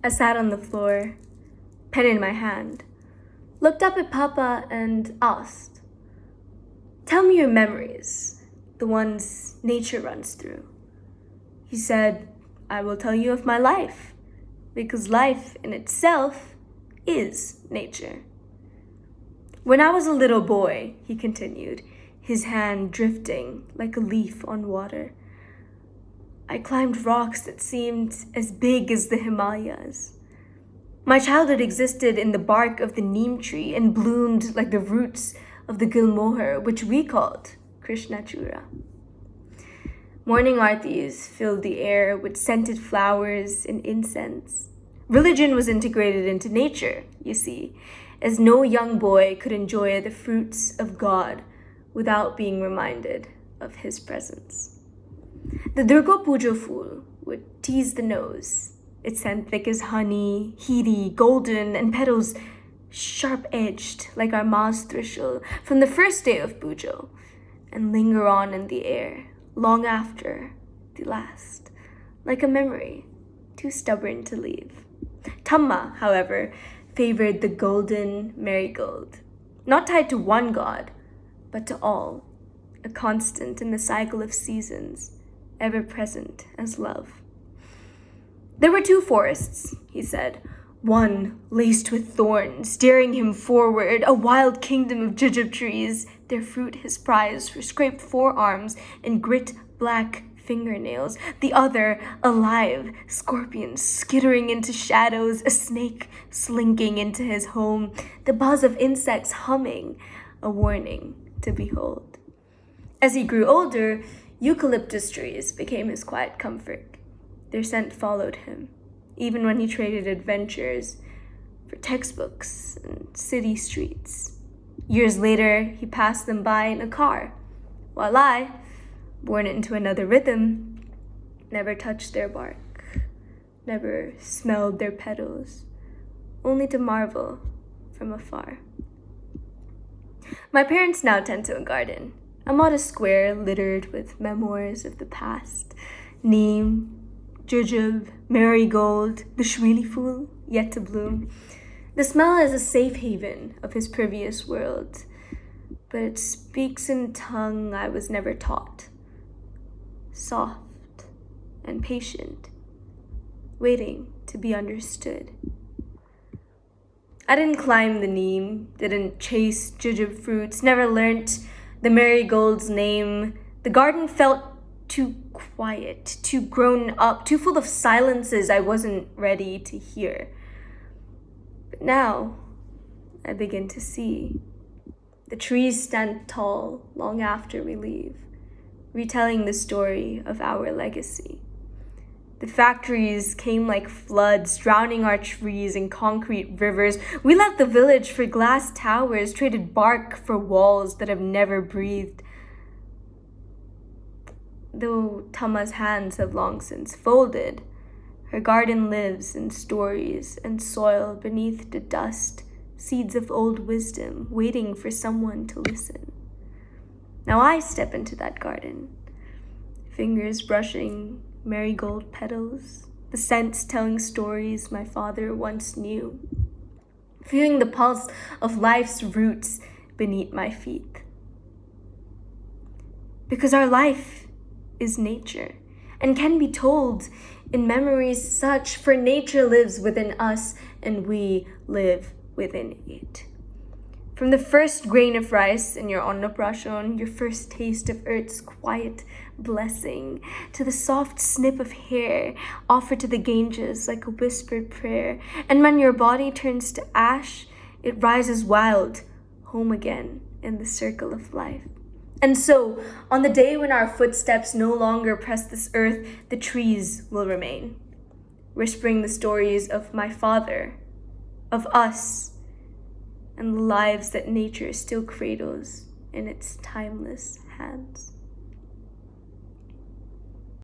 I sat on the floor, pen in my hand, looked up at Papa and asked, "Tell me your memories, the ones nature runs through." He said, "I will tell you of my life, because life in itself is nature." "When I was a little boy," he continued, his hand drifting like a leaf on water, "I climbed rocks that seemed as big as the Himalayas. My childhood existed in the bark of the neem tree and bloomed like the roots of the gilmohar, which we called Krishnachura. Morning aartis filled the air with scented flowers and incense. Religion was integrated into nature, you see, as no young boy could enjoy the fruits of God without being reminded of his presence. The Durga Puja fool would tease the nose, its scent thick as honey, heady, golden, and petals sharp-edged like our Ma's trishul from the first day of Puja, and linger on in the air long after the last, like a memory too stubborn to leave. Thamma, however, favored the golden marigold, not tied to one god, but to all, a constant in the cycle of seasons, ever present as love. There were two forests, he said, one laced with thorns, steering him forward, a wild kingdom of jujube trees, their fruit his prize for scraped forearms and grit black fingernails. The other, alive, scorpions skittering into shadows, a snake slinking into his home, the buzz of insects humming, a warning to behold. As he grew older, eucalyptus trees became his quiet comfort. Their scent followed him, even when he traded adventures for textbooks and city streets. Years later, he passed them by in a car, while I, born into another rhythm, never touched their bark, never smelled their petals, only to marvel from afar. My parents now tend to a garden, a modest square littered with memoirs of the past, neem, jujube, marigold, the shwili fool, yet to bloom. The smell is a safe haven of his previous world, but it speaks in tongue I was never taught. Soft and patient, waiting to be understood. I didn't climb the neem, didn't chase jujube fruits, never learnt the marigold's name. The garden felt too quiet, too grown up, too full of silences I wasn't ready to hear. But now I begin to see. The trees stand tall long after we leave, retelling the story of our legacy. The factories came like floods, drowning our trees in concrete rivers. We left the village for glass towers, traded bark for walls that have never breathed. Though Tama's hands have long since folded, her garden lives in stories and soil beneath the dust, seeds of old wisdom waiting for someone to listen. Now I step into that garden, fingers brushing marigold petals, the scents telling stories my father once knew, feeling the pulse of life's roots beneath my feet. Because our life is nature and can be told in memories such, for nature lives within us and we live within it. From the first grain of rice in your annaprashan, your first taste of earth's quiet blessing, to the soft snip of hair offered to the Ganges like a whispered prayer, and when your body turns to ash, it rises wild, home again in the circle of life. And so, on the day when our footsteps no longer press this earth, the trees will remain, whispering the stories of my father, of us, and the lives that nature still cradles in its timeless hands.